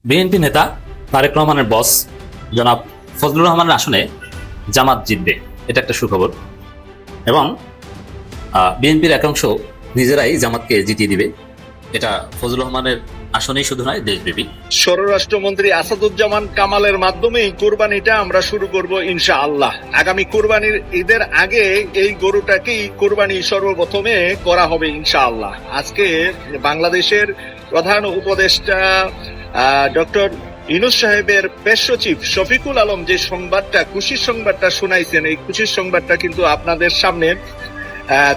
BNP নেতা তারেক রহমানের বস জনাব ফজলুর রহমানের আসনে জামাত জিতবে, এটা একটা সুখবর। এবং বিএনপির একাংশ নিজেরাই জামাতকে জিতিয়ে দিবে, এটা ফজলুর রহমানের আসনেই শুধু নয়, দেশব্যাপী। স্বরাষ্ট্রমন্ত্রী আসাদুজ্জামান কামালের মাধ্যমেই কোরবানিটা আমরা শুরু করব ইনশাআল্লাহ। আগামী কোরবানির ঈদের আগে এই গরুটাকেই কোরবানি সর্বপ্রথমে করা হবে ইনশাআল্লাহ। আজকে বাংলাদেশের প্রধান উপদেষ্টা ডক্টর ইউনূস সাহেবের প্রেস সচিব শফিকুল আলম যে সংবাদটা, খুশির সংবাদটা শোনাইছেন, এই খুশির সংবাদটা কিন্তু আপনাদের সামনে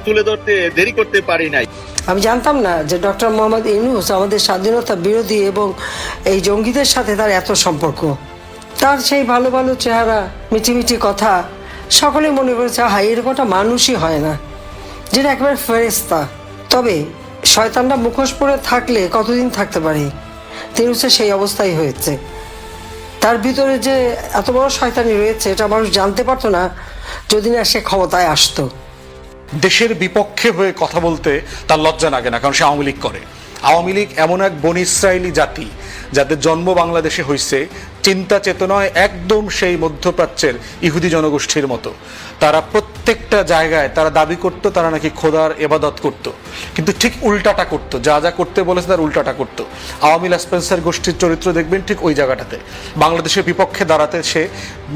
তুলে ধরতে দেরি করতে পারি নাই। আমি জানতাম না যে ডক্টর মোহাম্মদ ইউনূস আমাদের স্বাধীনতা বিরোধী এবং এই জঙ্গিদের সাথে তার এত সম্পর্ক। তার সেই ভালো ভালো চেহারা, মিঠি মিঠি কথা, সকলে মনে করেছে হাই এরকমটা মানুষই হয় না, যেটা একেবারে ফেরেশতা। তবে শয়তানরা মুখোশ পরে থাকলে কতদিন থাকতে পারে? ইউনূসের সেই অবস্থাই হয়েছে। তার ভিতরে যে এত বড় শয়তানি রয়েছে এটা মানুষ জানতে পারতো না যদি না সে ক্ষমতায় আসতো। দেশের বিপক্ষে হয়ে কথা বলতে তার লজ্জা লাগে না, কারণ সে আওয়ামী লীগ করে। আওয়ামী লীগ এমন এক বনি ইসরায়েলি জাতি যাদের জন্ম বাংলাদেশে হয়েছে চিন্তা চেতনায় একদম সেই মধ্যপ্রাচ্যের ইহুদি জনগোষ্ঠীর মতো। তারা প্রত্যেকটা জায়গায় তারা দাবি করত তারা নাকি খোদার এবাদত করত, কিন্তু ঠিক উল্টাটা করত, যা যা করতে বলেছে তার উল্টাটা করত। আওয়ামী ল্যাসপেন্সার গোষ্ঠীর চরিত্র দেখবেন ঠিক ওই জায়গাটাতে। বাংলাদেশের বিপক্ষে দাঁড়াতে সে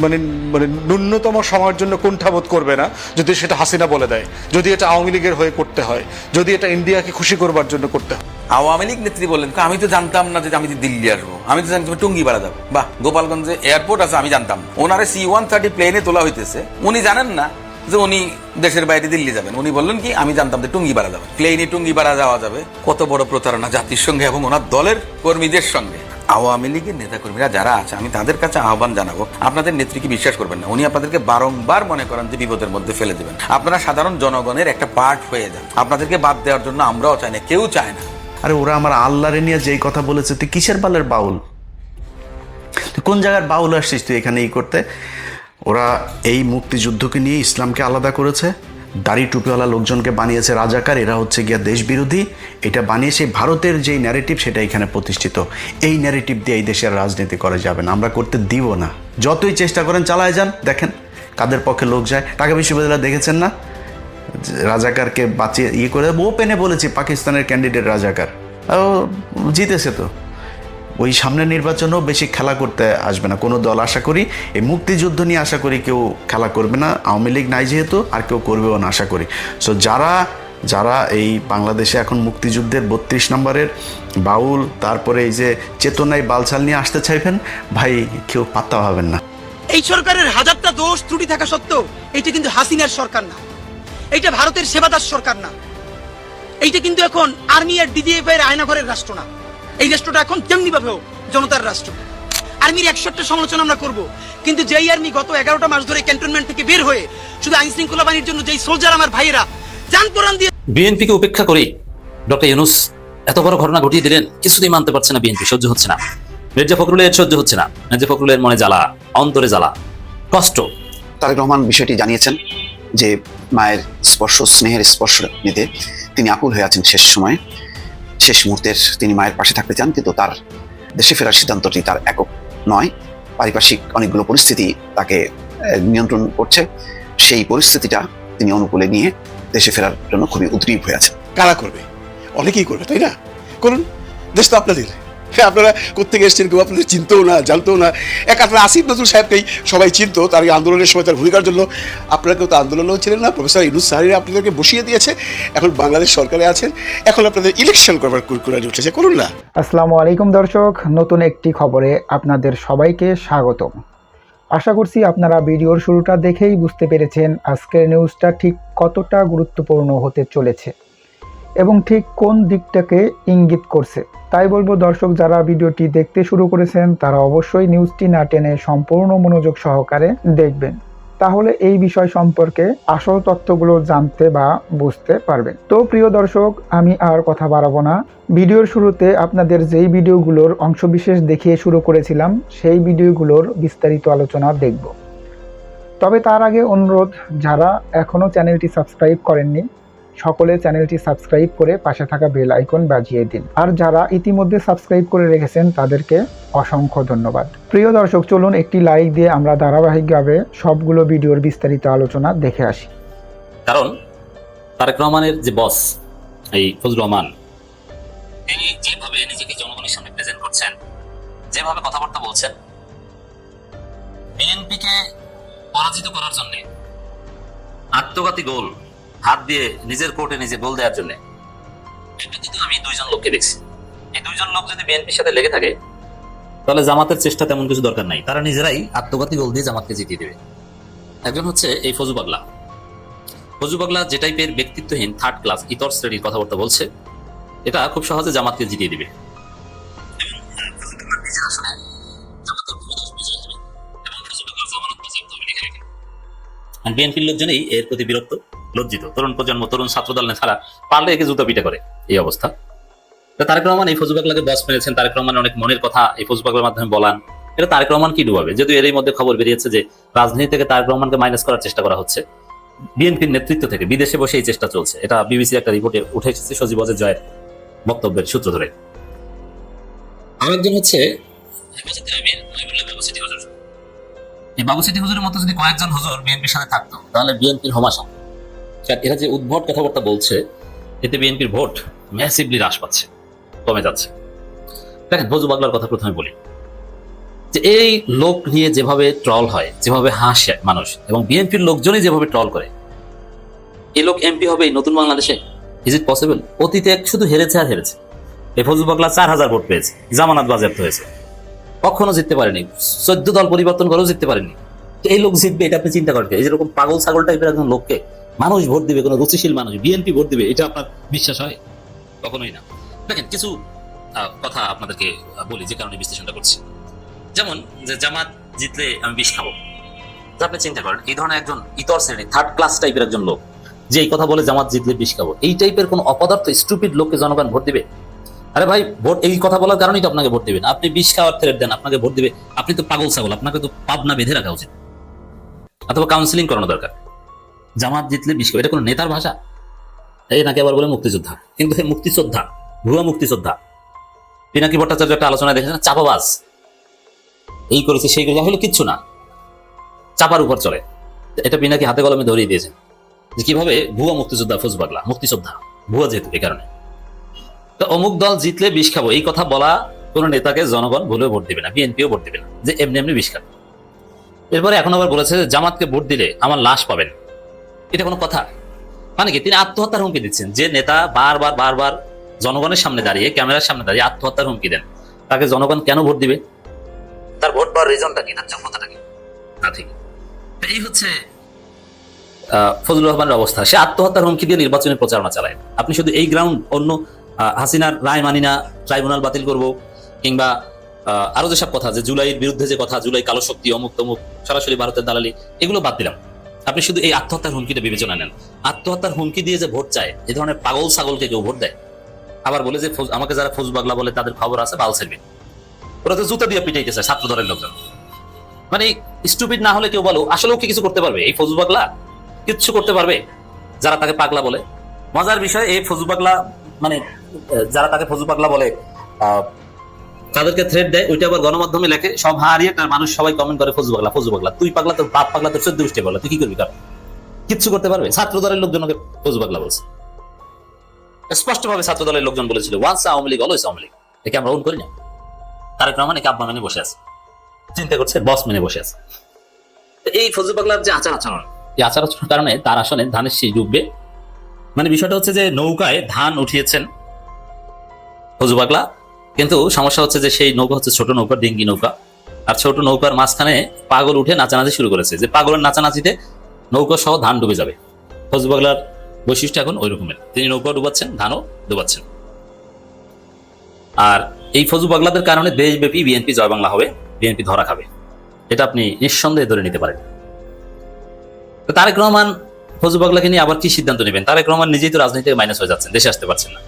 মানে মানে ন্যূনতম সময়ের জন্য কুণ্ঠাবোধ করবে না যদি সেটা হাসিনা বলে দেয়, যদি এটা আওয়ামী লীগের হয়ে করতে হয়, যদি এটা ইন্ডিয়াকে খুশি করবার জন্য করতে হয়। আওয়ামী লীগ নেত্রী বললেন, আমি তো জানতাম না যে আমি দিল্লি আসবো, আমি তো জানতাম টুঙ্গিপাড়া যাবো। বাহ, গোপালগঞ্জে এয়ারপোর্ট আছে, আমি জানতাম না। ওনারে C-130 প্লেনে তোলা হইতেছে, উনি জানেন না যে উনি দেশের বাইরে দিল্লি যাবেন। উনি বললেন কি, আমি জানতাম যে টুঙ্গিপাড়া যাবেন, প্লেনে টুঙ্গিপাড়া যাওয়া যাবে। কত বড় প্রতারণা জাতির সঙ্গে এবং ওনার দলের কর্মীদের সঙ্গে। আওয়ামী লীগের নেতাকর্মীরা যারা আছে, আমি তাদের কাছে আহ্বান জানাবো, আপনাদের নেত্রীকে বিশ্বাস করবেন না। উনি আপনাদেরকে বারংবার মনে করেন যে বিপদের মধ্যে ফেলে দেবেন। আপনারা সাধারণ জনগণের একটা পার্ট হয়ে যান। আপনাদেরকে বাদ দেওয়ার জন্য আমরাও চাই না, কেউ চায় না। আরে ওরা আমার আল্লাহরে নিয়ে যেই কথা বলেছে, তুই কিসের বালের বাউল? তুই কোন জায়গার বাউল আসছিস তুই এখানে করতে? ওরা এই মুক্তিযুদ্ধকে নিয়ে ইসলামকে আলাদা করেছে, দাড়ি টুপিওয়ালা লোকজনকে বানিয়েছে রাজাকার, এরা হচ্ছে গিয়া দেশ বিরোধী। এটা বানিয়েছে ভারতের যেই ন্যারেটিভ সেটা এখানে প্রতিষ্ঠিত। এই ন্যারেটিভ দিয়ে এই দেশের রাজনীতি করা যাবে না, আমরা করতে দিব না। যতই চেষ্টা করেন চালায় যান, দেখেন কাদের পক্ষে লোক যায়। ঢাকা বিশ্ববিদ্যালয় দেখেছেন না, রাজাকারকে বাঁচিয়ে করে ওপেনে বলেছি পাকিস্তানের ক্যান্ডিডেট রাজাকার, ও জিতেছে। তো ওই সামনের নির্বাচনেও বেশি খেলা করতে আসবে না কোনো দল, আশা করি। এই মুক্তিযুদ্ধ নিয়ে আশা করি কেউ খেলা করবে না, আওয়ামী লীগ নাই যেহেতু, আর কেউ করবেও না আশা করি। সো যারা এই বাংলাদেশে এখন মুক্তিযুদ্ধের 32 নম্বরের বাউল, তারপরে এই যে চেতনায় বালছাল নিয়ে আসতে চাইবেন, ভাই কেউ পাত্তা হবেন না। এই সরকারের হাজারটা দোষ ত্রুটি থাকা সত্ত্বেও এইটা কিন্তু হাসিনার সরকার না, এইটা ভারতের সেবাদার সরকার না, এইটা কিন্তু এখন আর্মি আর DGF এর আয়নাঘরের রাষ্ট্র না। এই রাষ্ট্রটা এখন যেমনি ভাবে হোক জনতার রাষ্ট্র। আর্মির 100টা সমালোচনা আমরা করব, কিন্তু যেই আর্মি গত 11টা মাস ধরে ক্যান্টনমেন্ট থেকে বের হয়ে শুধু আইন শৃঙ্খলা বাহিনীর জন্য যেই সোলজার আমার ভাইয়েরা জান প্রাণ দিয়ে বিএনপিকে উপেক্ষা করে ডক্টর ইউনূস এত বড় ঘটনা ঘটিয়ে দিলেন, কিছুতেই মানতে পারছে না বিএনপি, সহ্য হচ্ছে না। মির্জা ফখরুলের সহ্য হচ্ছে না, মির্জা ফখরুলের মনে জ্বালা, অন্তরে জ্বালা, কষ্ট। তারেক রহমান বিষয়টি জানিয়েছেন যে মায়ের স্পর্শ, স্নেহের স্পর্শ নিতে তিনি আকুল হয়ে আছেন। শেষ সময়ে, শেষ মুহূর্তের তিনি মায়ের পাশে থাকতে চান, কিন্তু তার দেশে ফেরার সিদ্ধান্তটি তার একক নয়। পারিপার্শ্বিক অনেকগুলো পরিস্থিতি তাকে নিয়ন্ত্রণ করছে। সেই পরিস্থিতিটা তিনি অনুকূলে নিয়ে দেশে ফেরার জন্য খুবই উদ্গ্রীব হয়ে আছেন। কারা করবে? অনেকেই করবে, তাই না? করুন, দেশ তো আপনাদের। হ্যাঁ, আপনারা কোথেকে এসেছেন কেউ আপনাদের চিনতেও না, জানতেও না। আপনারা আসিফ নজরুল সাহেবকেই সবাই চিনত তার এই আন্দোলনের সময়, তার ভূমিকার জন্য। আপনারা কেউ তো আন্দোলনেও ছিলেন না। প্রফেসর ইউনূস স্যারেরা আপনাদেরকে বসিয়ে দিয়েছে, এখন বাংলাদেশ সরকারে আছেন, এখন আপনাদের ইলেকশন করবার কুরকুরানি উঠেছে, করুন না। আসসালামু আলাইকুম দর্শক, নতুন একটি খবরে আপনাদের সবাইকে স্বাগতম। আশা করছি আপনারা ভিডিওর শুরুটা দেখেই বুঝতে পেরেছেন আজকের নিউজটা ঠিক কতটা গুরুত্বপূর্ণ হতে চলেছে এবং ঠিক কোন দিকটাকে ইঙ্গিত করছে। তাই বলবো দর্শক, যারা ভিডিওটি দেখতে শুরু করেছেন তারা অবশ্যই নিউজটি না টেনে সম্পূর্ণ মনোযোগ সহকারে দেখবেন, তাহলে এই বিষয় সম্পর্কে আসল তথ্যগুলো জানতে বা বুঝতে পারবেন। তো প্রিয় দর্শক, আমি আর কথা বাড়াবো না। ভিডিওর শুরুতে আপনাদের যেই ভিডিওগুলোর অংশবিশেষ দেখিয়ে শুরু করেছিলাম সেই ভিডিওগুলোর বিস্তারিত আলোচনা দেখব। তবে তার আগে অনুরোধ, যারা এখনও চ্যানেলটি সাবস্ক্রাইব করেননি সকলে চ্যানেলটি সাবস্ক্রাইব করে পাশে থাকা বেল আইকন বাজিয়ে দিন। আর যারা ইতিমধ্যে সাবস্ক্রাইব করে রেখেছেন তাদেরকে অসংখ্য ধন্যবাদ। প্রিয় দর্শক, চলুন একটি লাইক দিয়ে আমরা ধারাবাহিকভাবে সবগুলো ভিডিওর বিস্তারিত আলোচনা দেখে আসি। কারণ তারেক রহমানের যে বস এই ফজলুর রহমান, তিনি যেভাবে নিজেকে জনগণের সামনে প্রেজেন্ট করছেন, যেভাবে কথাবার্তা বলছেন, বিএনপিকে পরাজিত করার জন্য আত্মঘাতী গোল হাত দিয়ে নিজের কোর্টে নিজে গোল দেওয়ার জন্য আমি দুইজন লোককে দেখছি। এই দুইজন লোক যদি বিএনপির সাথে লেগে থাকে তাহলে জামাতের চেষ্টা তেমন কিছু দরকার নাই, তারা নিজেরাই আত্মঘাতী গোল দিয়ে জামাতকে জিতিয়ে দেবে। একজন হচ্ছে এই ফজু পাগলা। ফজু পাগলা যে টাইপের ব্যক্তিত্বহীন থার্ড ক্লাস ইতর শ্রেণীর কথাবার্তা বলছে, এটা খুব সহজে জামাতকে জিতিয়ে দিবে। বিএনপির লোকজনই এর প্রতি বিরক্ত, লজ্জিত। তরুণ প্রজন্ম, তরুণ ছাত্রদল নেতারা পারলে একে জুতা পিটা করে এই অবস্থা। তারেক রহমান এই ফজু পাগলাকে বস মেরেছেন, তারেক রহমান অনেক মনের কথা এই ফজু পাগলার মাধ্যমে বলান, এটা তারেক রহমান কি ডুবাবে? যদিও এরই মধ্যে খবর বেরিয়েছে যে রাজনীতি থেকে তারেক রহমানকে মাইনাস করার চেষ্টা করা হচ্ছে বিএনপির নেতৃত্ব থেকে, বিদেশে বসে এই চেষ্টা চলছে। এটা বিবিসির একটা রিপোর্টে উঠে এসেছে সজীব ওয়াজেদ জয়ের বক্তব্যের সূত্র ধরে। আরেকজন হচ্ছে এই বাবু সিটি হুজুরের মতো যদি কয়েকজন হুজুর বিএনপির সাথে থাকতো তাহলে বিএনপির হমাশা। এরা যে উদ্ভট কথাবার্তা বলছে, এতে বিএনপির ভোট ম্যাসিভলি হ্রাস পাচ্ছে, কমে যাচ্ছে। দেখেন, ফজু পাগলার কথা প্রথমে বলি যে এই লোক নিয়ে যেভাবে ট্রল হয়, যেভাবে হাসে মানুষ, এবং বিএনপির লোকজনই যেভাবে ট্রল করে, এই লোক এমপি হবে এই নতুন বাংলাদেশে? Is it possible? অতীতে শুধু হেরেছে আর হেরেছে। এই ফজু পাগলা 4000 ভোট পেয়েছে, জামানত বাজেয়াপ্ত হয়েছে, কখনো জিততে পারেনি, 14 দল পরিবর্তন করেও জিততে পারেনি। এই লোক জিতবে এটা আপনি চিন্তা করেন? এই যেরকম পাগল ছাগল টাইপের একজন লোককে মানুষ ভোট দিবে, কোনো রুচিশীল মানুষ বিএনপি ভোট দিবে, এটা আপনার বিশ্বাস হয়? কখনোই না। দেখেন, কিছু কথা আপনাদেরকে বলি যে কারণে বিশ্লেষণটা করছি। যেমন যে জামাত জিতলে আমি বিষ খাবো, আপনি চিন্তা করেন এই ধরনের একজন ইতর শ্রেণী থার্ড ক্লাস টাইপের একজন লোক যে এই কথা বলে জামাত জিতলে বিষ খাবো, এই টাইপের কোন অপদার্থ স্টুপিড লোককে জনগণ ভোট দিবে? আরে ভাই, ভোট এই কথা বলার কারণেই তো আপনাকে ভোট দিবেন। আপনি বিষ খাওয়ার থ্রেট দেন, আপনাকে ভোট দিবে? আপনি তো পাগল ছাগল, আপনাকে তো পাবনা বেঁধে রাখা উচিত অথবা কাউন্সিলিং করানো দরকার। জামাত জিতলে বিষ খাবো, এটা কোনো নেতার ভাষা? এই নাকি আবার বলে মুক্তিযোদ্ধা, কিন্তু মুক্তিযোদ্ধা ভুয়া মুক্তিযোদ্ধা। পিনাকি ভট্টাচার্য একটা আলোচনা দেখেছেন, চাপাবাজ, এই করেছে সেই করেছে, আসলে কিচ্ছু না, চাপার উপর চলে। এটা পিনাকি হাতে কলমে ধরিয়ে দিয়েছেন যে কিভাবে ভুয়া মুক্তিযোদ্ধা ফজু পাগলা, মুক্তিযোদ্ধা ভুয়া যেহেতু এই কারণে। তো অমুক দল জিতলে বিষ খাবো, এই কথা বলা কোন নেতাকে জনগণ ভুলেও ভোট দিবে না, বিএনপিও ভোট দিবে না, যে এমনি এমনি বিষ খাবে। এরপরে এখন আবার বলেছে যে জামাতকে ভোট দিলে আমার লাশ পাবেন। এটা কোনো কথা? মানে কি তিনি আত্মহত্যার হুমকি দিচ্ছেন? যে নেতা বারবার বারবার জনগণের সামনে দাঁড়িয়ে, ক্যামেরার সামনে দাঁড়িয়ে আত্মহত্যার হুমকি দেন, তাকে জনগণ কেন ভোট দিবে? তার ভোট পাওয়ার রিজনটা কি, তার যোগ্যতাটা কি? না, ঠিক এই হচ্ছে ফজলুর রহমানের অবস্থা। সে আত্মহত্যার হুমকি দিয়ে নির্বাচনের প্রচারণা চালায়। আপনি শুধু এই গ্রাউন্ড, অন্য হাসিনার রায় মানি না, ট্রাইব্যুনাল বাতিল করব, কিংবা আরো যেসব কথা, যে জুলাইয়ের বিরুদ্ধে যে কথা, জুলাই কালো শক্তি, অমুক তমুক, সরাসরি ভারতের দালালি, এগুলো বাদ দিলাম। আপনি শুধু এই আত্মহত্যার হুমকিটা বিবেচনা নেন। আত্মহত্যার হুমকি দিয়ে যে ভোট চায়, এই ধরনের পাগল ছাগলকে কেউ ভোট দেয়? আবার বলে যে আমাকে যারা ফজু পাগলা বলে তাদের খবর আছে বাল ছেড়বে, ওরা তো জুতা দিয়ে পিটাইতেছে ছাত্র দলের লোকজন। মানে স্টুপিড না হলে কেউ বলো আসলেও কি কিছু করতে পারবে এই ফজু পাগলা? কিচ্ছু করতে পারবে যারা তাকে পাগলা বলে? মজার বিষয়, এই ফজু পাগলা মানে যারা তাকে ফজু পাগলা বলে তাদেরকে থ্রেট দেয়, ওইটা আবার গণমাধ্যমে লেখে, সব হারিয়ে তার মানুষ সবাই কমেন্ট করে ফজু পাগলা, ফজু পাগলা। তুই পাগলা, তোর বাপ পাগলা, তোর 14 বলা, তুই কি করবি? কারণ কিচ্ছু করতে পারবে? ছাত্র দলের লোকজনকে ফজু পাগলা বলছে, স্পষ্ট ভাবে ছাত্র দলের লোকজন বলেছিল ওয়ান্স আওয়ামী লীগ অলওয়েজ আওয়ামী লীগ। একে আমরা ওন করি না? তারেক রহমান একে আব্বা মেনে বসে আছে, চিন্তা করছে, বস মেনে বসে আছে। এই ফজু পাগলার যে আচার আচরণ, এই আচার আচরণের কারণে তার আসনে ধানের শীষ ডুববে। মানে বিষয়টা হচ্ছে যে নৌকায় ধান উঠিয়েছেন ফজু পাগলা, কিন্তু সমস্যা হচ্ছে যে সেই নৌকা হচ্ছে ছোট নৌকা, ডিঙ্গি নৌকা, আর ছোট নৌকার মাঝখানে পাগল উঠে নাচানাচি শুরু করেছে, যে পাগলের নাচানাচিতে নৌকা সহ ধান ডুবে যাবে। ফজু পাগলার বৈশিষ্ট্য এখন ওই রকমের, তিনি নৌকা ডুবাচ্ছেন, ধানও ডুবাচ্ছেন। আর এই ফজু পাগলাদের কারণে দেশব্যাপী বিএনপি জয় বাংলা হবে, বিএনপি ধরা খাবে, এটা আপনি নিঃসন্দেহে ধরে নিতে পারেন। তারেক রহমান ফজু পাগলাকে নিয়ে আবার কি সিদ্ধান্ত নেবেন? তারেক রহমান নিজেই তো রাজনীতি থেকে মাইনাস হয়ে যাচ্ছেন, দেশে আসতে পারছেন না,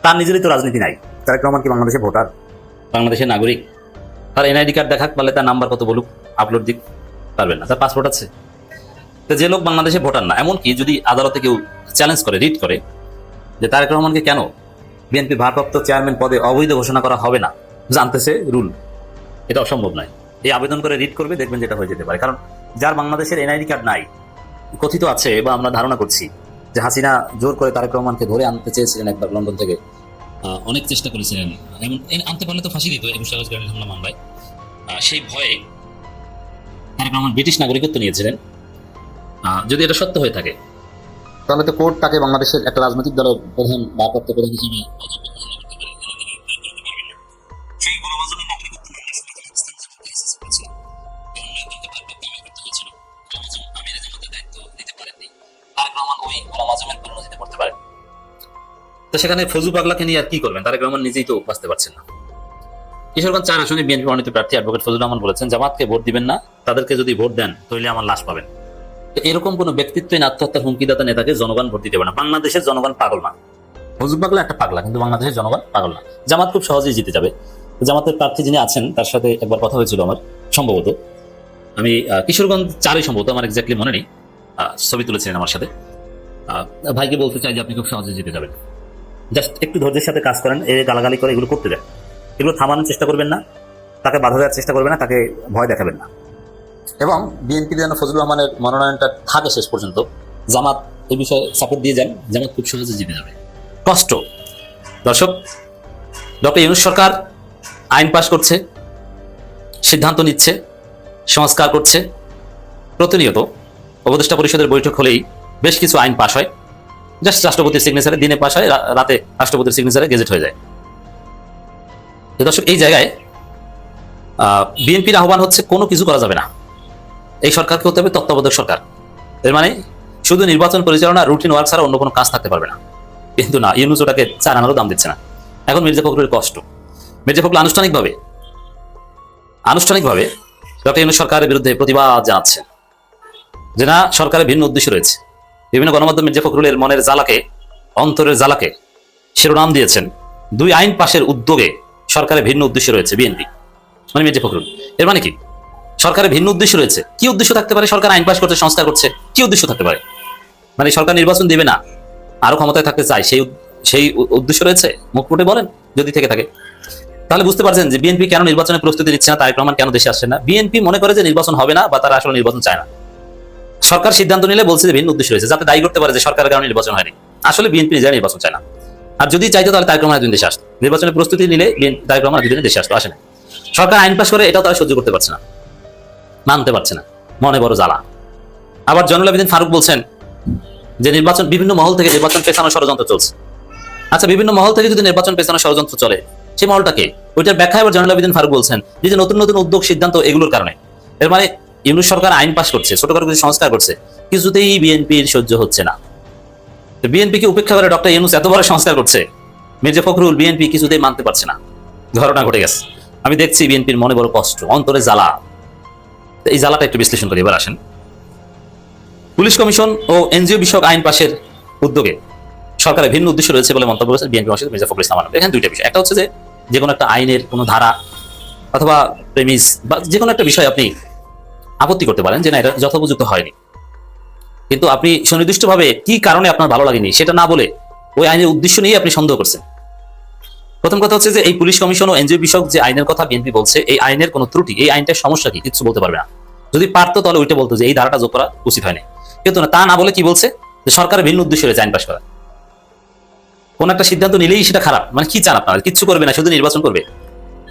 তার নিজেরই তো রাজনীতি নাই। তারেক রহমান কি বাংলাদেশের ভোটার, বাংলাদেশের নাগরিক? তার এনআইডি কার্ড দেখাক, পারলে তার নাম্বার কত বলুক, আপলোড দিক, পারবেন না। তার পাসপোর্ট আছে? তো যে লোক বাংলাদেশে ভোটার না, এমনকি যদি আদালতে কেউ চ্যালেঞ্জ করে, রিট করে যে তারেক রহমানকে কেন বিএনপি ভারপ্রাপ্ত চেয়ারম্যান পদে অবৈধ ঘোষণা করা হবে না, জানতেছে রুল, এটা অসম্ভব নয়। এই আবেদন করে রিট করবে, দেখবেন যেটা হয়ে যেতে পারে। কারণ যার বাংলাদেশের এনআইডি কার্ড নাই, কথিত আছে বা আমরা ধারণা করছি যে হাসিনা জোর করে তারেক রহমানকে ধরে আনতে চেয়েছিলেন একবার লন্ডন থেকে, অনেক চেষ্টা করেছিলেন, এমন আনতে পারলে তো ফাঁসি দিত 21 আগস্ট গ্রেনেড হামলা মামলায়। সেই ভয়ে তারেক রহমান ব্রিটিশ নাগরিকত্ব নিয়েছিলেন। যদি এটা সত্য হয়ে থাকে তাহলে তো কোর্ট তাকে বাংলাদেশের একটা রাজনৈতিক দলের প্রধান ভারপ্রাপ্ত প্রধান হিসেবে তো সেখানে ফজু পাগলাকে নিয়ে আর কি করবেন? তারেক রহমান নিজেই তো বাঁচতে পারছেন না। কিশোরগঞ্জ 4 আসনে বিএনপি মনোনীত প্রার্থী অ্যাডভোকেট ফজলুর রহমান বলেছেন, জামাতকে ভোট দিবেন না, তাদেরকে যদি ভোট দেন তাহলে আমার লাশ পাবেন। তো এরকম কোন ব্যক্তিত্বহীন আত্মহত্যার হুমকিদাতা নেতাকে জনগণ ভোট দিতে পারে না। বাংলাদেশের জনগণ পাগল না। ফজলু পাগলা একটা পাগলা, কিন্তু বাংলাদেশের জনগণ পাগল না। জামাত খুব সহজেই জিতে যাবে। জামাতের প্রার্থী যিনি আছেন তার সাথে একবার কথা হয়েছিল আমার, সম্ভবত আমি কিশোরগঞ্জ 4 সম্ভবত, আমার এক্স্যাক্টলি মনে নেই, ছবি তুলেছিলেন আমার সাথে। ভাইকে বলতে চাই যে আপনি খুব সহজে জিতে যাবেন, জাস্ট একটু ধৈর্যের সাথে কাজ করেন। এই গালাগালি করে এগুলো করতে দেন, এগুলো থামানোর চেষ্টা করবেন না, তাকে বাধা দেওয়ার চেষ্টা করবেন না, তাকে ভয় দেখাবেন না। এবং বিএনপি যেন ফজলুর রহমানের মনোনয়নটা থাকে শেষ পর্যন্ত, জামাত এই বিষয়ে সাপোর্ট দিয়ে যান, জামাত খুব সহজে জিতে যাবে। কষ্ট দর্শক, ডক্টর ইউনূস সরকার আইন পাশ করছে, সিদ্ধান্ত নিচ্ছে, সংস্কার করছে। প্রতিনিয়ত উপদেষ্টা পরিষদের বৈঠক হলেই বেশ কিছু আইন পাশ হয়, জাস্ট রাষ্ট্রপতির সিগনেচারে দিনে পাশ হয়, রাতে রাষ্ট্রপতির সিগনেচারে গেজেট হয়ে যায়। দর্শক, এই জায়গায় বিএনপির আহ্বান হচ্ছে কোনো কিছু করা যাবে না, এই সরকারকে হতে হবে তত্ত্বাবধায়ক সরকার। এর মানে শুধু নির্বাচন পরিচালনা, রুটিন ওয়ার্ক ছাড়া অন্য কোনো কাজ থাকতে পারবে না। কিন্তু না, ইউনূস ওটাকে 4 আনারও দাম দিচ্ছে না। এখন মির্জা ফখরুলের কষ্ট, মির্জা ফখরুল আনুষ্ঠানিকভাবে ডক্টর ইউনূস সরকারের বিরুদ্ধে প্রতিবাদ জানাচ্ছেন যে না, সরকারের ভিন্ন উদ্দেশ্য রয়েছে। বিভিন্ন গণমাধ্যম মির্জা ফখরুলের মনের জ্বালাকে, অন্তরের জ্বালাকে শিরোনাম দিয়েছেন 2 আইন পাশের উদ্যোগে সরকারের ভিন্ন উদ্দেশ্য রয়েছে বিএনপি, মানে মির্জা ফখরুল। এর মানে কি? সরকারের ভিন্ন উদ্দেশ্য রয়েছে। কি উদ্দেশ্য থাকতে পারে? সরকার আইন পাশ করছে, সংস্কার করছে, কি উদ্দেশ্য থাকতে পারে? মানে সরকার নির্বাচন দিবে না, আরো ক্ষমতায় থাকতে চায়, সেই উদ্দেশ্য রয়েছে? মুখ ফুটে বলেন যদি থেকে থাকে। তাহলে বুঝতে পারছেন যে বিএনপি কেন নির্বাচনের প্রস্তুতি নিচ্ছে না, তারেক রহমান কেন দেশে আসছে না। বিএনপি মনে করে যে নির্বাচন হবে না, বা তারা আসলে নির্বাচন চায় না। সরকার সিদ্ধান্ত নিলে বলছে যে ভিন্ন উদ্দেশ্য রয়েছে, যাতে দায়ী করতে পারে যে সরকারের কারণে নির্বাচন হয়নি। আসলে বিএনপি নিজেরা নির্বাচন চায় না। আর যদি চাইতো তাহলে তারেক রহমান দেশে আসতো, নির্বাচনের প্রস্তুতি নিলে তারেক রহমান দুদিনে দেশে আসতো, আসে না। সরকার আইন পাশ করে, এটাও তারা সহ্য করতে পারছে না, মানতে পারছে না, মনে বড় জ্বালা। আবার জয়নুল আবেদিন ফারুক বলছেন যে নির্বাচন, বিভিন্ন মহল থেকে নির্বাচন পেছানোর ষড়যন্ত্র চলছে। আচ্ছা, বিভিন্ন মহল থেকে যদি নির্বাচন পেছানোর ষড়যন্ত্র চলে, সেই মহলটাকে, ওইটার ব্যাখ্যা আবার জয়নুল আবেদিন ফারুক বলছেন যে নতুন নতুন উদ্যোগ, সিদ্ধান্ত, এগুলোর কারণে। এর মানে ইউনূস সরকার আইন পাশ করছে, ছোটখাটো কিছু সংস্কার করছে, কিছুতেই বিএনপির সহ্য হচ্ছে না। বিএনপিকে উপেক্ষা করে ডক্টর ইউনূস এত বড় সংস্কার করছে, মির্জা ফখরুল বিএনপি কিছুতেই মানতে পারছে না। ঘটনা ঘটে গেছে, আমি দেখছি বিএনপির মনে বড় কষ্ট, অন্তরে জ্বালা। এই জ্বালাটা একটু বিশ্লেষণ করি। এবার আসেন, পুলিশ কমিশন ও এনজিও বিষয়ক আইন পাশের উদ্যোগে সরকারের ভিন্ন উদ্দেশ্য রয়েছে বলে মন্তব্য করেছেন বিএনপি মহাসচিব মির্জা ফখরুল ইসলাম আলমগীর। এখানে 2টা বিষয়। একটা হচ্ছে যে কোনো একটা আইনের কোনো ধারা অথবা প্রেমিস বা যে কোনো একটা বিষয় আপনি আপত্তি করতে পারেন যে না, এটা যথোপযুক্ত হয়নি, কিন্তু আপনি সুনির্দিষ্টভাবে কি কারণে আপনার ভালো লাগেনি সেটা না বলে ওই আইনের উদ্দেশ্য নিয়ে আপনি সন্দেহ করছেন। প্রথম কথা হচ্ছে যে এই পুলিশ কমিশন ও এনজিও বিষয়ক যে আইনের কথা বিএনপি বলছে, এই আইনের কোনো ত্রুটি, এই আইনটার সমস্যা কি, কিছু বলতে পারবে না। যদি পারতো তাহলে ওইটা বলতো যে এই ধারাটা যোগ করা উচিত হয়নি, কিন্তু না, তা না বলে কি বলছে যে সরকারের ভিন্ন উদ্দেশ্য রয়েছে আইন পাশ করা। কোন একটা সিদ্ধান্ত নিলেই সেটা খারাপ, মানে কি চান আপনারা? কিচ্ছু করবে না, শুধু নির্বাচন করবে।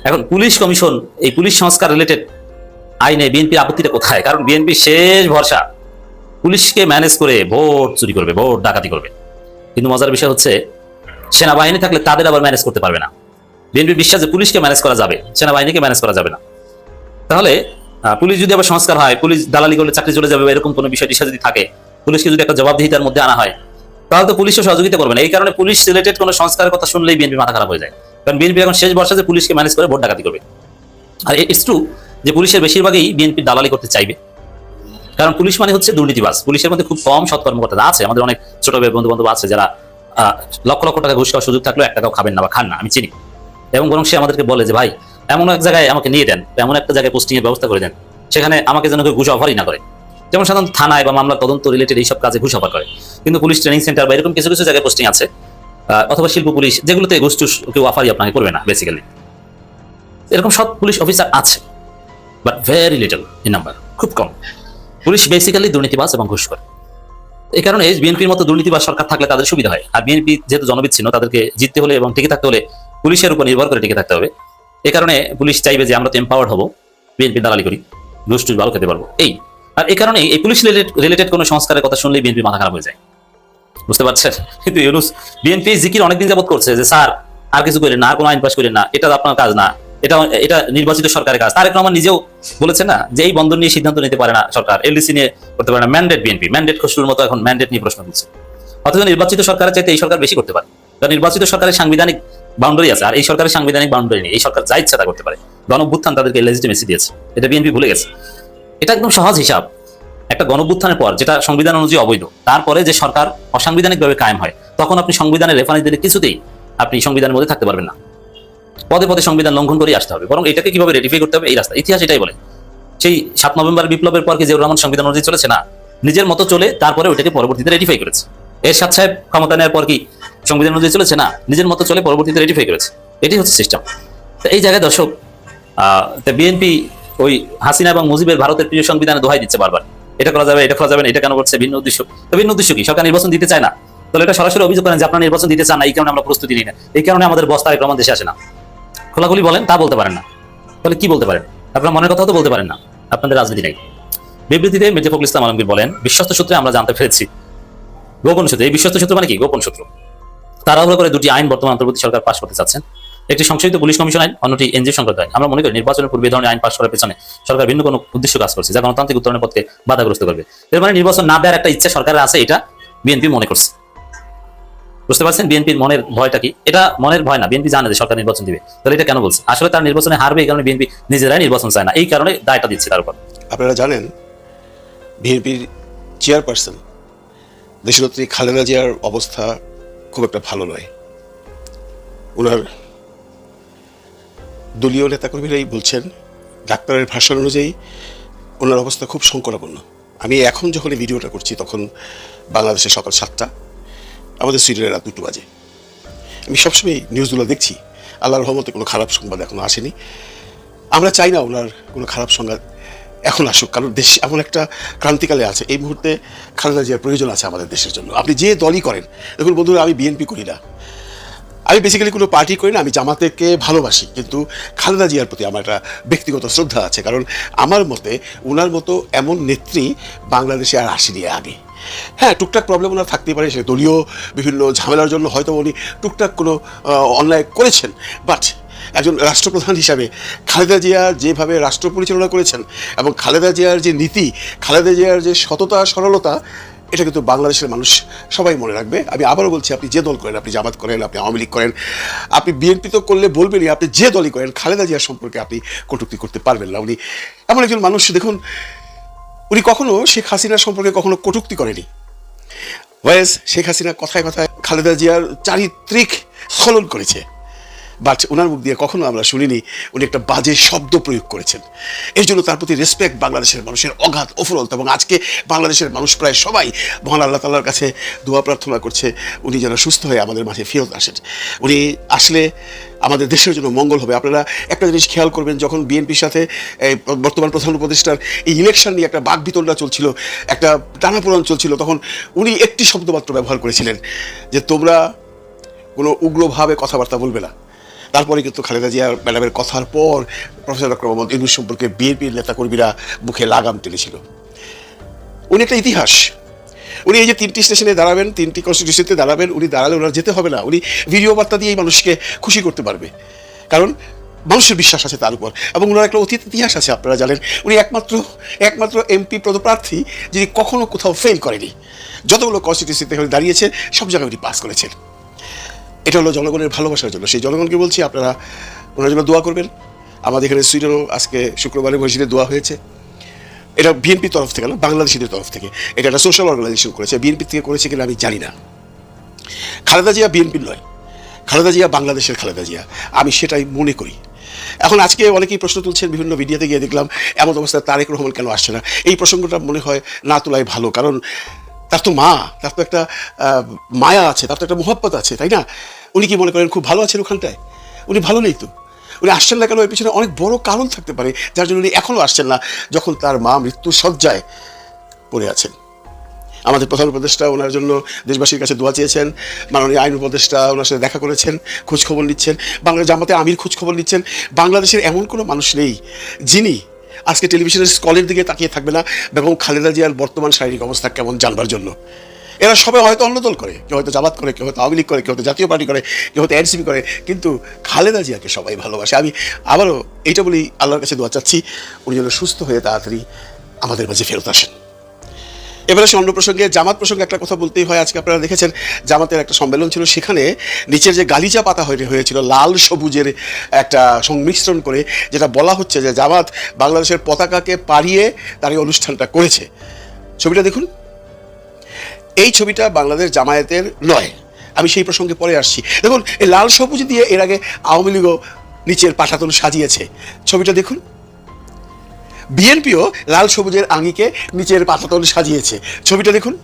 এখন পুলিশ কমিশন, এই পুলিশ সংস্কার রিলেটেড আইনে বিএনপির আপত্তিটা কোথায়? কারণ বিএনপি শেষ ভরসা পুলিশকে ম্যানেজ করে ভোট চুরি করবে, ভোট ডাকাতি করবে। কিন্তু মজার বিষয় হচ্ছে সেনাবাহিনী থাকলে তাদের আবার ম্যানেজ করতে পারবে না। বিএনপির বিশ্বাস যে পুলিশকে ম্যানেজ করা যাবে, সেনাবাহিনীকে ম্যানেজ করা যাবে না। তাহলে পুলিশ যদি আবার সংস্কার হয়, পুলিশ দালালি করলে চাকরি চলে যাবে, এরকম কোনো বিষয় টিসা যদি থাকে, পুলিশকে যদি একটা জবাবদিহিতার মধ্যে আনা হয়, তাহলে তো পুলিশও সহযোগিতা করবে না। এই কারণে পুলিশ রিলেটেড কোনো সংস্কারের কথা শুনলেই বিএনপি মাথা খারাপ হয়ে যায়। কারণ বিএনপি এখন শেষ ভরসা যে পুলিশকে ম্যানেজ করে ভোট ডাকাতি করবে। আর ইটস ট্রু যে পুলিশের বেশিরভাগই বিএনপি দালালি করতে চাইবে, কারণ পুলিশ মানে হচ্ছে দুর্নীতিবাজ। পুলিশের মধ্যে খুব কম সৎ কর্মকর্তা আছে, আমাদের অনেক ছোট বন্ধু বান্ধব আছে যারা লক্ষ লক্ষ টাকা ঘুষ খাওয়ার সুযোগ থাকলেও 1 টাকাও খাবেন না বা খান না, আমি চিনি। এবং বরং সে আমাদেরকে বলে যে ভাই, এমন এক জায়গায় আমাকে নিয়ে দেন, এমন একটা জায়গায় পোস্টিং এর ব্যবস্থা করে দেন, সেখানে আমাকে যেন কেউ ঘুষ অফারই না করে। যেমন সাধারণত থানায় বা মামলা তদন্ত রিলেটেড এইসব কাজে ঘুষ অফার করে, কিন্তু পুলিশ ট্রেনিং সেন্টার বা এরকম কিছু কিছু জায়গায় পোস্টিং আছে, অথবা শিল্প পুলিশ, যেগুলোতে ঘুষ টুস কেউ অফারই আপনাকে করবে না বেসিক্যালি। এরকম সব পুলিশ অফিসার আছে, but very little in number, খুব কম। পুলিশ বেসিক্যালি দুর্নীতিবাজ এবং ঘুষ করে। এই কারণে বিএনপির মতো দুর্নীতিবাজ সরকার থাকলে তাদের সুবিধা হয়। আর বিএনপি যেহেতু জনবিচ্ছিন্ন, তাদেরকে জিততে হলে এবং টিকে থাকতে হলে পুলিশের উপর নির্ভর করে টিকে থাকতে হবে। এই কারণে পুলিশ চাইবে যে আমরা তো এম্পাওয়ার্ড হবো, বিএনপি দালালি করি, ঘুষ টুস ভালো খেতে পারবো। আর এই কারণে এই পুলিশ রিলেটেড কোনো সংস্কারের কথা শুনলেই বিএনপি মাথা খারাপ হয়ে যায়, বুঝতে পারছেন? কিন্তু ইউনূস বিএনপি জিকির অনেকদিন যাবত করছে যে স্যার আর কিছু করেন না, আর কোনো আইন পাস করেন না, এটা আপনার কাজ না, এটা নির্বাচিত সরকারের কাজ। তারেক রহমান নিজেও বলেছেন না যে এই বন্দর নিয়ে সিদ্ধান্ত নিতে পারে না সরকার, এলডিসি নিয়ে করতে পারে না, ম্যান্ডেট বিএনপি, ম্যান্ডেট খসরুর মতো এখন ম্যান্ডেট নিয়ে প্রশ্ন তুলছে। অথচ নির্বাচিত সরকারের চাইতে এই সরকার বেশি করতে পারে, কারণ নির্বাচিত সরকারের সাংবিধানিক বাউন্ডারি আছে, আর এই সরকারের সাংবিধানিক বাউন্ডারি নেই। এই সরকার যা ইচ্ছা তা করতে পারে। গণঅভ্যুত্থান তাদেরকে লেজিটিমেসি দিয়েছে, এটা বিএনপি ভুলে গেছে। এটা একদম সহজ হিসাব। একটা গণঅভ্যুত্থানের পর যেটা সংবিধান অনুযায়ী অবৈধ, তারপরে যে সরকার অসাংবিধানিকভাবে কায়েম হয়, তখন আপনি সংবিধানের রেফারেন্স দিলে কিছুতেই আপনি সংবিধানের মধ্যে থাকতে পারবেন না। পদে পদে সংবিধান লঙ্ঘন করে আসতে হবে, বরং এটাকে কিভাবে রেটিফাই করতে হবে এই রাস্তা। ইতিহাস এটাই বলে। সেই ৭ নভেম্বর বিপ্লবের পর কি জিয়াউর রহমান সংবিধান অনুযায়ী চলেছে না, নিজের মতো চলে তারপরে ওইটাকে পরবর্তীতে রেটিফাই করেছে। এরশাদ সাহেব ক্ষমতা নেওয়ার পর কি সংবিধান অনুযায়ী চলেছে না, নিজের মতো চলে পরবর্তীতে রেটিফাই করেছে। এটাই হচ্ছে সিস্টেম। তো এই জায়গায় দর্শক, বিএনপি ওই হাসিনা এবং মুজিবের ভারতের প্রিয় সংবিধানে দোহাই দিচ্ছে বারবার, এটা করা যাবে, এটা করা যাবে না, এটা কেন করছে, ভিন্ন উদ্দেশ্য। তো ভিন্ন উদ্দেশ্য কি? সরকার নির্বাচন দিতে চায় না, তাহলে এটা সরাসরি অভিযোগ করেন যে আপনারা নির্বাচন দিতে চান না, এই কারণে আমরা প্রস্তুতি নিই না, এই কারণে আমাদের বস তারেক রহমান দেশে আসে না। খোলাখুলি বলেন, তা বলতে পারেন না, তাহলে কি বলতে পারেন? আপনার মনের কথাও তো বলতে পারেন না, আপনাদের রাজনীতি নেই। বিবৃতিতে মির্জা ফখরুল ইসলাম আলমগীর বলেন, বিশ্বস্ত সূত্রে আমরা জানতে পেরেছি, গোপন সূত্র। এই বিশ্বস্ত সূত্র মানে কি? গোপন সূত্র। তাড়াহুড়ো করে দুটি আইন বর্তমান অন্তর্বর্তী সরকার পাশ করতে চাচ্ছেন, একটি সংশোধিত পুলিশ কমিশন আইন, অন্যটি এনজিও সংক্রান্ত আইন। আমরা মনে করি নির্বাচনের পূর্বে এই ধরনের আইন পাশ করার পেছনে সরকার ভিন্ন কোনো উদ্দেশ্য কাজ করছে, যা গণতান্ত্রিক উত্তরণের পথকে বাধাগ্রস্ত করবে। এর মানে নির্বাচন না দেওয়ার একটা ইচ্ছা সরকারের আছে, এটা বিএনপি মনে করছে। বুঝতে পারছেন বিএনপির মনের ভয়টা কি? এটা মনের ভয় না, বিএনপি জানে যে সরকার নির্বাচন দিবে, তাহলে এটা কেন বলছে? আসলে তার নির্বাচনে হারবে, এই কারণে বিএনপি নিজেরাই নির্বাচন চায় না, এই কারণে দায়টা দিচ্ছে তার উপর। আপনারা জানেন বিএনপির চেয়ারপারসন দেশনেত্রী খালেদা জিয়ার অবস্থা খুব একটা ভালো নয়। ওনার দলীয় নেতাকর্মীরাই বলছেন, ডাক্তারের ভাষণ অনুযায়ী ওনার অবস্থা খুব সংকটাপন্ন। আমি এখন যখন এই ভিডিওটা করছি তখন বাংলাদেশে সকাল 7টা, আমাদের সুইডেনের রাত 2 বাজে। আমি সবসময় নিউজগুলো দেখছি, আল্লাহর রহমতে কোনো খারাপ সংবাদ এখনো আসেনি। আমরা চাই না ওনার কোনো খারাপ সংবাদ এখন আসুক, কারণ দেশ এমন একটা ক্রান্তিকালে আছে। এই মুহূর্তে খালেদা জিয়ার প্রয়োজন আছে আমাদের দেশের জন্য। আপনি যে দলই করেন, দেখুন বন্ধুরা, আমি বিএনপি করি না, আমি বেসিক্যালি কোনো পার্টি করি না, আমি জামাতকে ভালোবাসি, কিন্তু খালেদা জিয়ার প্রতি আমার একটা ব্যক্তিগত শ্রদ্ধা আছে। কারণ আমার মতে ওনার মতো এমন নেত্রী বাংলাদেশে আর আসেনি আগে। হ্যাঁ, টুকটাক প্রবলেম ওনার থাকতেই পারে, সে দলীয় বিভিন্ন ঝামেলার জন্য হয়তো উনি টুকটাক কোনো অন্যায় করেছেন, বাট একজন রাষ্ট্রপ্রধান হিসাবে খালেদা জিয়া যেভাবে রাষ্ট্র পরিচালনা করেছেন এবং খালেদা জিয়ার যে নীতি, খালেদা জিয়ার যে সততা সরলতা, এটা কিন্তু বাংলাদেশের মানুষ সবাই মনে রাখবে। আমি আবারও বলছি, আপনি যে দল করেন, আপনি জামাত করেন, আপনি আওয়ামী লীগ করেন, আপনি বিএনপি তো করলে বলবেনই, আপনি যে দলই করেন, খালেদা জিয়ার সম্পর্কে আপনি কটূক্তি করতে পারবেন না। উনি এমন একজন মানুষ, দেখুন উনি কখনো শেখ হাসিনার সম্পর্কে কখনো কটূক্তি করেনি। ওয়াইস শেখ হাসিনা কথায় কথায় খালেদা জিয়ার চারিত্রিক স্খলন করেছে, বাট ওনার মুখ দিয়ে কখনো আমরা শুনিনি উনি একটা বাজে শব্দ প্রয়োগ করেছেন। এর জন্য তার প্রতি রেসপেক্ট বাংলাদেশের মানুষের অগাধ অফুরন্ত, এবং আজকে বাংলাদেশের মানুষ প্রায় সবাই মহান আল্লাহ তাআলার কাছে দোয়া প্রার্থনা করছে উনি যেন সুস্থ হয়ে আমাদের মাঝে ফেরত আসেন। উনি আসলে আমাদের দেশের জন্য মঙ্গল হবে। আপনারা একটা জিনিস খেয়াল করবেন, যখন বিএনপির সাথে বর্তমান প্রধান উপদেষ্টার এই ইলেকশন নিয়ে একটা বাকবিতণ্ডা চলছিল, একটা টানাপোড়েন চলছিল, তখন উনি একটি শব্দমাত্র ব্যবহার করেছিলেন যে তোমরা কোনো উগ্রভাবে কথাবার্তা বলবে না। তারপরে কিন্তু খালেদা জিয়া ম্যাডামের কথার পর প্রফেসর ডক্টর মোহাম্মদ ইউনূস সম্পর্কে বিএনপির নেতাকর্মীরা মুখে লাগাম টেনেছিল। উনি একটা ইতিহাস। উনি এই যে 3টি স্টেশনে দাঁড়াবেন, 3টি কনস্টিটিউশনিতে দাঁড়াবেন, উনি দাঁড়ালে ওনার যেতে হবে না, উনি ভিডিও বার্তা দিয়েই মানুষকে খুশি করতে পারবে, কারণ মানুষের বিশ্বাস আছে তার উপর। এবং ওনার একটা অতীত ইতিহাস আছে, আপনারা জানেন উনি একমাত্র এমপি পদপ্রার্থী যিনি কখনো কোথাও ফেল করেনি। যতগুলো কনস্টিটিউশনিতে দাঁড়িয়েছে সব জায়গায় উনি পাস করেছেন। এটা হলো জনগণের ভালোবাসার জন্য। সেই জনগণকে বলছি, আপনারা ওনার জন্য দোয়া করবেন। আমাদের এখানে সুইডেনও আজকে শুক্রবারে মসজিদে দোয়া হয়েছে। এটা বিএনপির তরফ থেকে না, বাংলাদেশিদের তরফ থেকে। এটা একটা সোশ্যাল অর্গানাইজেশন করেছে, বিএনপি থেকে করেছে কিনা আমি জানি না। খালেদা জিয়া বিএনপির নয়, খালেদা জিয়া বাংলাদেশের খালেদা জিয়া, আমি সেটাই মনে করি। এখন আজকে অনেকেই প্রশ্ন তুলছেন, বিভিন্ন মিডিয়াতে গিয়ে দেখলাম এমন অবস্থায় তারেক রহমান কেন আসছে না। এই প্রসঙ্গটা মনে হয় না তোলাই ভালো, কারণ তার তো মা, তার তো একটা মায়া আছে, তার তো একটা মোহাব্বত আছে, তাই না? উনি কি মনে করেন খুব ভালো আছেন ওখানটায়? উনি ভালো নেই তো। উনি আসছেন না কেন, এর পিছনে অনেক বড় কারণ থাকতে পারে যার জন্য উনি এখনও আসছেন না, যখন তার মা মৃত্যু শয্যায় পড়ে আছেন। আমাদের প্রধান উপদেষ্টা ওনার জন্য দেশবাসীর কাছে দোয়া চেয়েছেন, মাননীয় আইন উপদেষ্টা ওনার সাথে দেখা করেছেন, খোঁজখবর নিচ্ছেন, বাংলা জামাতে আমির খোঁজখবর নিচ্ছেন। বাংলাদেশের এমন কোনো মানুষ নেই যিনি আজকে টেলিভিশনের স্কলের দিকে তাকিয়ে থাকবে না বেগম খালেদা জিয়ার বর্তমান শারীরিক অবস্থা কেমন জানবার জন্য। এরা সবাই হয়তো অন্য দল করে, কেউ হয়তো জামাত করে, কেউ হয়তো আওয়ামী লীগ করে, কেউ হয়তো জাতীয় পার্টি করে, কেউ হয়তো এনসিপি করে, কিন্তু খালেদা জিয়াকে সবাই ভালোবাসে। আমি আবারও এইটা বলি, আল্লাহর কাছে দোয়া চাচ্ছি উনি যেন সুস্থ হয়ে তাড়াতাড়ি আমাদের মাঝে ফেরত আসেন। এবারে সে অন্য প্রসঙ্গে, জামাত প্রসঙ্গে একটা কথা বলতেই হয়। আজকে আপনারা দেখেছেন জামাতের একটা সম্মেলন ছিল, সেখানে নিচের যে গালিচা পাতা হয়েছিল লাল সবুজের একটা সংমিশ্রণ করে, যেটা বলা হচ্ছে যে জামাত বাংলাদেশের পতাকাকে পাড়িয়ে তার এই অনুষ্ঠানটা করেছে। ছবিটা দেখুন, এই ছবিটা বাংলাদেশ জামায়াতের নয়, আমি সেই প্রসঙ্গে পরে আসছি। দেখুন, এই লাল সবুজ দিয়ে এর আগে আওয়ামী লীগও নিচের পাঠাতন সাজিয়েছে। ছবিটা দেখুন, বিএনপিও লাল সবুজের আঙিকে নিচের পাতাতল সাজিয়েছে। ছবিটা দেখুন।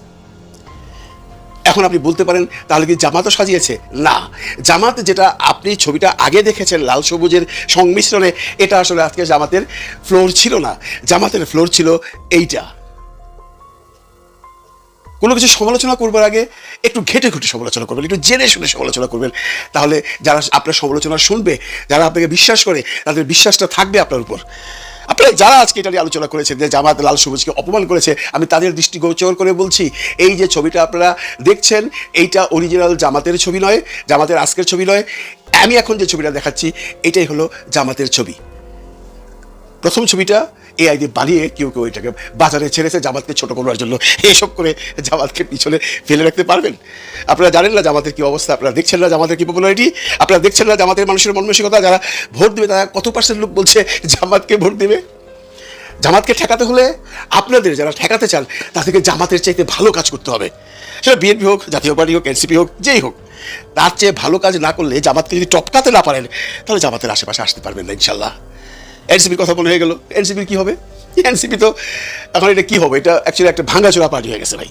এখন আপনি বলতে পারেন তাহলে কি জামাতও সাজিয়েছে? না, জামাত যেটা আপনি ছবিটা আগে দেখেছেন লাল সবুজের সংমিশ্রণে, এটা আসলে আজকে জামাতের ফ্লোর ছিল না। জামাতের ফ্লোর ছিল এইটা। কোনো কিছু সমালোচনা করবার আগে একটু ঘেটে ঘুটে সমালোচনা করবেন, একটু জেনে শুনে সমালোচনা করবেন, তাহলে যারা আপনার সমালোচনা শুনবে, যারা আপনাকে বিশ্বাস করে, তাদের বিশ্বাসটা থাকবে আপনার উপর। আপনারা যারা আজকে এটা নিয়ে আলোচনা করেছেন যে জামাত লাল সবুজকে অপমান করেছে, আমি তাদের দৃষ্টিগোচর করে বলছি, এই যে ছবিটা আপনারা দেখছেন, এইটা অরিজিনাল জামাতের ছবি নয়, জামাতের আজকের ছবি নয়। আমি এখন যে ছবিটা দেখাচ্ছি এটাই হলো জামাতের ছবি। প্রথম ছবিটা এআই দিয়ে বানিয়ে কেউ কেউ এটাকে বাজারে ছেড়েছে জামাতকে ছোট করার জন্য। এইসব করে জামাতকে পিছনে ফেলে রাখতে পারবেন? আপনারা জানেন না জামাতের কি অবস্থা, আপনারা দেখছেন না জামাতের কি পপুলারিটি, আপনারা দেখছেন না জামাতের মানুষের মানসিকতা, যারা ভোট দেবে তারা কত পার্সেন্ট লোক বলছে জামাতকে ভোট দেবে। জামাতকে ঠেকাতে হলে আপনাদের যারা ঠেকাতে চান তাদেরকে জামাতের চাইতে ভালো কাজ করতে হবে। সেটা বিএনপি হোক, জাতীয় পার্টি হোক, এনসিপি হোক, যেই হোক, তার চেয়ে ভালো কাজ না করলে, জামাতকে যদি টপকাতে না পারেন, তাহলে জামাতের আশেপাশে আসতে পারবেন না ইনশাল্লাহ। এনসিপির কথা মনে হয়ে গেল, এনসিপির কী হবে? এনসিপি তো এখন এটা কী হবে, এটা অ্যাকচুয়ালি একটা ভাঙাচোরা পার্টি হয়ে গেছে ভাই।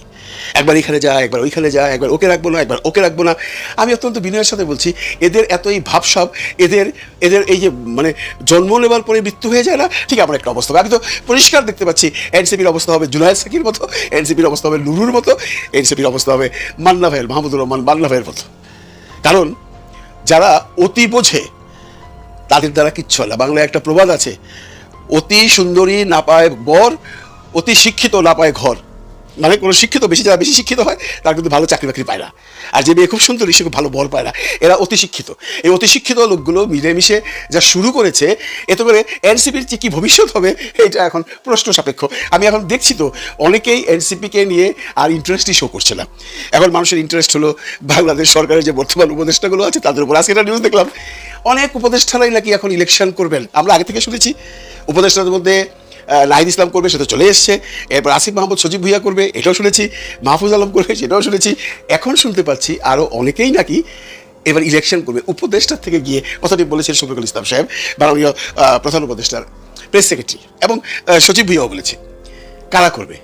একবার এখানে যায়, একবার ওইখানে যায়, একবার ওকে রাখবো না, একবার ওকে রাখবো না। আমি অত্যন্ত বিনয়ের সাথে বলছি, এদের এতই ভাবসাব, এদের এই যে মানে জন্ম নেবার পরে মৃত্যু হয়ে যায় না, ঠিক আমার একটা অবস্থা। আমি তো পরিষ্কার দেখতে পাচ্ছি এনসিপির অবস্থা হবে জুনায়েদ সাকির মতো, এনসিপির অবস্থা হবে নুরুর মতো, এনসিপির অবস্থা হবে মান্না ভাইয়ের, মাহমুদুর রহমান মান্না ভাইয়ের মতো। কারণ যারা অতি বোঝে তাদের দ্বারা কিচ্ছু হয় না। বাংলায় একটা প্রবাদ আছে, অতি সুন্দরী না পায় বর, অতি শিক্ষিত না পায় ঘর। মানে কোনো শিক্ষিত যারা বেশি শিক্ষিত হয় তারা কিন্তু ভালো চাকরি বাকরি পায় না, আর যে মেয়ে খুব সুন্দরী সে খুব ভালো বর পায় না। এরা অতি শিক্ষিত। এই অতি শিক্ষিত লোকগুলো মিলেমিশে যা শুরু করেছে, এতে করে এনসিপির যে কী ভবিষ্যৎ হবে এটা এখন প্রশ্ন সাপেক্ষ। আমি এখন দেখছি তো অনেকেই এনসিপিকে নিয়ে আর ইন্টারেস্টই শো করছে না। এখন মানুষের ইন্টারেস্ট হলো বাংলাদেশ সরকারের যে বর্তমান উপদেষ্টাগুলো আছে তাদের উপর। আজকে একটা নিউজ দেখলাম, অনেক উপদেষ্টারাই নাকি এখন ইলেকশন করবেন। আমরা আগে থেকে শুনেছি উপদেষ্টাদের মধ্যে নাহিদ ইসলাম করবে, সেটা চলে এসছে। এরপর আসিফ মাহমুদ সজীব ভুইয়া করবে, এটাও শুনেছি। মাহফুজ আলম করবে, সেটাও শুনেছি। এখন শুনতে পাচ্ছি আরও অনেকেই নাকি এবার ইলেকশন করবে। উপদেষ্টার থেকে গিয়ে কথাটি বলেছেন শফিকুল ইসলাম সাহেব, মাননীয় প্রধান উপদেষ্টার প্রেস সেক্রেটারি, এবং সজীব ভুইয়াও বলেছে। কারা করবে?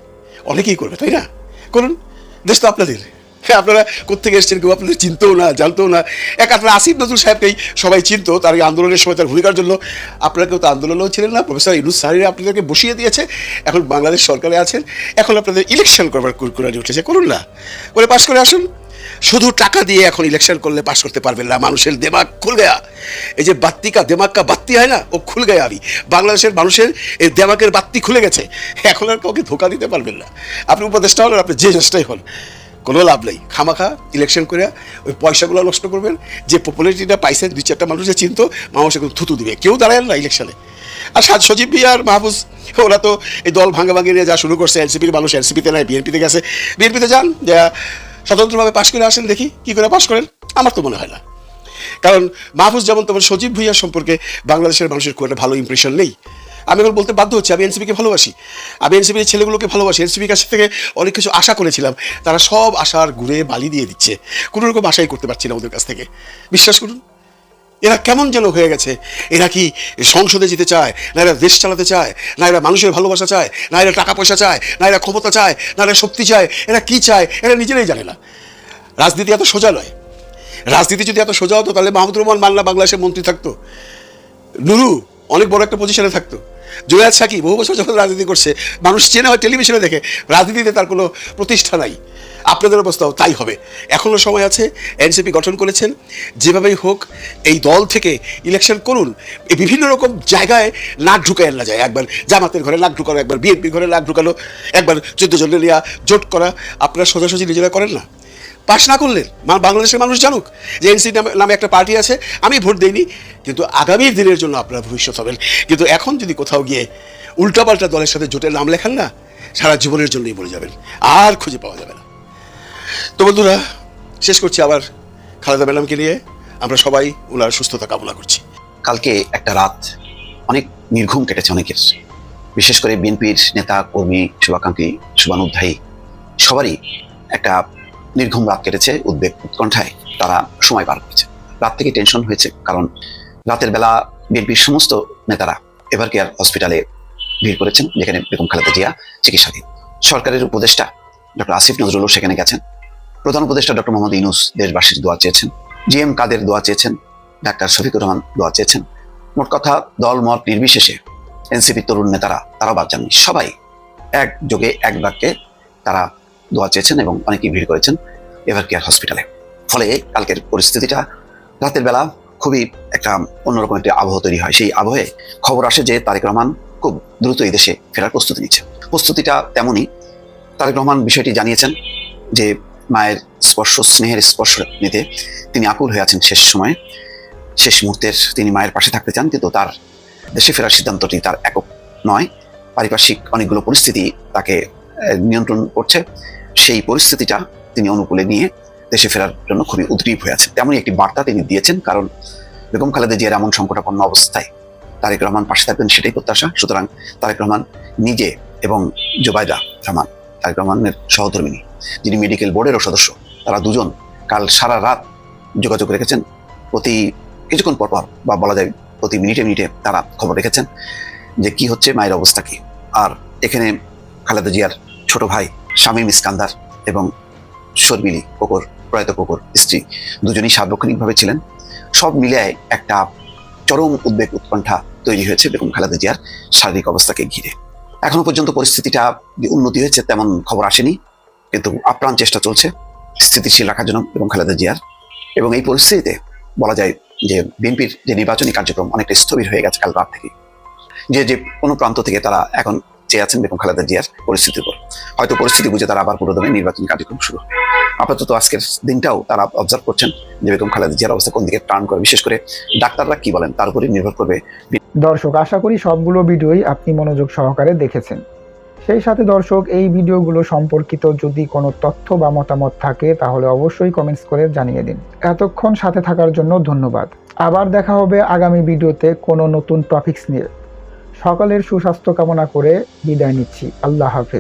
অনেকেই করবে, তাই না? করুন, দেশ তো আপনাদের। হ্যাঁ, আপনারা কোথেকে এসেছেন কেউ আপনাদের চিনতেও না, জানতেও না। আপনারা আসিফ নজরুল সাহেবকেই সবাই চিনত তার এই আন্দোলনের সময়, তার ভূমিকার জন্য। আপনারা কেউ তো আন্দোলনেও ছিলেন না। প্রফেসর ইউনূস স্যারেরা আপনাদেরকে বসিয়ে দিয়েছে, এখন বাংলাদেশ সরকারে আছেন, এখন আপনাদের ইলেকশন করবার কুরকুরানি উঠেছে। করুন না, করে পাশ করে আসুন। শুধু টাকা দিয়ে এখন ইলেকশন করলে পাশ করতে পারবেন না। মানুষের দেমাগ খুল গয়া, এই যে বাত্তি কা দেমাগ কা বাত্তি হয় না, ও খুল গয়া। আমি বাংলাদেশের মানুষের এই দেমাগের বাত্তি খুলে গেছে, এখন আর কাউকে ধোকা দিতে পারবেন না। আপনি উপদেষ্টা হন, আপনি যে চেষ্টাই হন, কোনো লাভ নেই। খামাখা ইলেকশন করে ওই পয়সাগুলো নষ্ট করবেন। যে পপুলারিটিটা পাইছেন, 2-4টা মানুষের চিনতো, মানুষ এখন থুতু দিবে, কেউ দাঁড়ায় না ইলেকশনে। আর সজীব ভুইয়া আর মাহফুজ ওরা তো এই দল ভাঙাভাঙি নিয়ে যা শুরু করছে। এনসিপির মানুষ এনসিপিতে নাই, বিএনপিতে গেছে, বিএনপিতে যান, যা স্বতন্ত্রভাবে পাশ করে আসেন, দেখি কী করে পাশ করেন। আমার তো মনে হয় না, কারণ মাহফুজ যেমন তেমন সজীব ভুইয়া সম্পর্কে বাংলাদেশের মানুষের খুব একটা ভালো ইমপ্রেশন নেই। আমি এখন বলতে বাধ্য হচ্ছি, আমি এনসিপিকে ভালোবাসি, আমি এনসিপির ছেলেগুলোকে ভালোবাসি। এনসিপির কাছ থেকে অনেক কিছু আশা করেছিলাম, তারা সব আশার ঘুরে বালি দিয়ে দিচ্ছে। কোনো রকম আশাই করতে পারছি না ওদের কাছ থেকে, বিশ্বাস করুন। এরা কেমন যেন হয়ে গেছে। এরা কি সংসদে যেতে চায়, না এরা দেশ চালাতে চায়, না এরা মানুষের ভালোবাসা চায়, না এরা টাকা পয়সা চায়, না এরা ক্ষমতা চায়, না এরা শক্তি চায়, এরা কি চায় এরা নিজেরাই জানে না। রাজনীতি এত সোজা নয়। রাজনীতি যদি এত সোজা হতো তাহলে মাহমুদুর রহমান মান্না বাংলাদেশের মন্ত্রী থাকতো, নুরু অনেক বড় একটা পজিশনে থাকতো, জুনায়েদ সাকি বহু বছর যখন রাজনীতি করছে মানুষ চেনে হয় টেলিভিশনে দেখে, রাজনীতিতে তার কোনো প্রতিষ্ঠা নাই। আপনাদের অবস্থাও তাই হবে। এখনও সময় আছে, এনসিপি গঠন করেছেন, যেভাবেই হোক এই দল থেকে ইলেকশন করুন। এই বিভিন্ন রকম জায়গায় নাক ঢুকায় না যায়, একবার জামাতের ঘরে নাক ঢুকানো, একবার বিএনপির ঘরে নাক ঢুকানো, একবার 14 জন নিয়ে জোট করা, আপনারা সোজাসুজি নিজেরা করেন না। পাশ না করলেন বাংলাদেশের মানুষ জানুক যে এনসিপি নামে একটা পার্টি আছে, আমি ভোট দেইনি, কিন্তু আগামীর দিনের জন্য আপনারা ভবিষ্যৎ হবেন। কিন্তু এখন যদি কোথাও গিয়ে উল্টাপাল্টা দলের সাথে জোটের নাম লেখান না, সারা জীবনের জন্যই বলে যাবেন, আর খুঁজে পাওয়া যাবে না। তো বন্ধুরা, শেষ করছি আবার খালেদা ম্যাডামকে নিয়ে। আমরা সবাই ওনার সুস্থতা কামনা করছি। কালকে একটা রাত অনেক নির্ঘুম কেটেছে অনেকের, বিশেষ করে বিএনপির নেতা কর্মী শুভাকাঙ্ক্ষী শুভানুধ্যায়ী সবারই একটা নির্ঘুম রাত কেটেছে, উদ্বেগ উৎকণ্ঠায় তারা সময় পার করেছে। রাত থেকে টেনশন হয়েছে, কারণ রাতের বেলা বিএনপির সমস্ত নেতারা এভার কেয়ার হসপিটালে ভিড় করেছেন, যেখানে বেগম খালেদা জিয়া চিকিৎসাধীন। সরকারের উপদেষ্টা ডক্টর আসিফ নজরুলও সেখানে গেছেন। প্রধান উপদেষ্টা ডক্টর মোহাম্মদ ইউনূস দেশবাসীর দোয়া চেয়েছেন, জিএম কাদের দোয়া চেয়েছেন, ডাক্তার শফিকুর রহমান দোয়া চেয়েছেন। মোট কথা, দল মত নির্বিশেষে এনসিপি তরুণ নেতারা তারাও বাদ যাননি, সবাই একযোগে এক বাক্যে তারা দোয়া চেয়েছেন এবং অনেকেই ভিড় করেছেন এভার কেয়ার হসপিটালে। ফলে কালকের পরিস্থিতিটা রাতের বেলা খুবই একটা অন্যরকম একটি আবহ তৈরি হয়। সেই আবহে খবর আসে যে তারেক রহমান খুব দ্রুত এই দেশে ফেরার প্রস্তুতি নিচ্ছে। প্রস্তুতিটা তেমনই, তারেক রহমান বিষয়টি জানিয়েছেন যে মায়ের স্পর্শ, স্নেহের স্পর্শ নিতে তিনি আকুল হয়ে আছেন। শেষ সময়ে, শেষ মুহূর্তের তিনি মায়ের পাশে থাকতে চান, কিন্তু তার দেশে ফেরার সিদ্ধান্তটি তার একক নয়, পারিপার্শ্বিক অনেকগুলো পরিস্থিতি তাকে নিয়ন্ত্রণ করছে। সেই পরিস্থিতিটা তিনি অনুকূলে নিয়ে দেশে ফেরার জন্য খুবই উদ্গ্রীব হয়ে আছেন। তেমনই একটি বার্তা তিনি দিয়েছেন, কারণ বেগম খালেদা জিয়ার এমন সংকটাপন্ন অবস্থায় তারেক রহমান পাশে থাকবেন সেটাই প্রত্যাশা। সুতরাং তারেক রহমান নিজে এবং জোবাইদা রহমান, তারেক রহমানের সহধর্মিনী, যিনি মেডিকেল বোর্ডেরও সদস্য, তারা দুজন কাল সারা রাত যোগাযোগ রেখেছেন। প্রতি কিছুক্ষণ পর পর, বা বলা যায় প্রতি মিনিটে মিনিটে তারা খবর রেখেছেন যে কি হচ্ছে, মায়ের অবস্থা কি। আর এখানে খালেদা জিয়ার ছোট ভাই শামীম ইস্কান্দার এবং শর্মিলী কোকর, প্রয়াত কোকর স্ত্রী, দুজনই সার্বক্ষণিকভাবে ছিলেন। সব মিলিয়ে একটা চরম উদ্বেগ উৎকণ্ঠা তৈরি হয়েছে বেগম খালেদা জিয়ার শারীরিক অবস্থাকে ঘিরে। এখনো পর্যন্ত পরিস্থিতিটা উন্নতি হয়েছে তেমন খবর আসেনি, কিন্তু আপ্রাণ চেষ্টা চলছে স্থিতিশীল রাখার জন্য বেগম খালেদা জিয়ার। এবং এই পরিস্থিতিতে বলা যায় যে বিএনপির যে নির্বাচনী কার্যক্রম অনেকটা স্থবির হয়ে গেছে কাল রাত থেকে। যে কোনো প্রান্ত থেকে তারা এখন চেয়ে আছেন বেগম খালেদা জিয়ার পরিস্থিতির উপর। হয়তো পরিস্থিতি বুঝে তারা আবার পুরোদমে নির্বাচনী কার্যক্রম শুরু হবে। আপাতত আজকের দিনটাও তারা অবজার্ভ করছেন যে বেগম খালেদা জিয়ার অবস্থা কোন দিকে টার্ন করে, বিশেষ করে ডাক্তাররা কি বলেন তার উপরই নির্ভর করবে। দর্শক, আশা করি সবগুলো ভিডিওই আপনি মনোযোগ সহকারে দেখেছেন। সেই সাথে দর্শক, এই ভিডিওগুলো সম্পর্কিত যদি কোনো তথ্য বা মতামত থাকে তাহলে অবশ্যই কমেন্টস করে জানিয়ে দিন। এতক্ষণ সাথে থাকার জন্য ধন্যবাদ। আবার দেখা হবে আগামী ভিডিওতে কোনো নতুন টপিকস নিয়ে। সকলের সুস্বাস্থ্য কামনা করে বিদায় নিচ্ছি। আল্লাহ হাফেজ।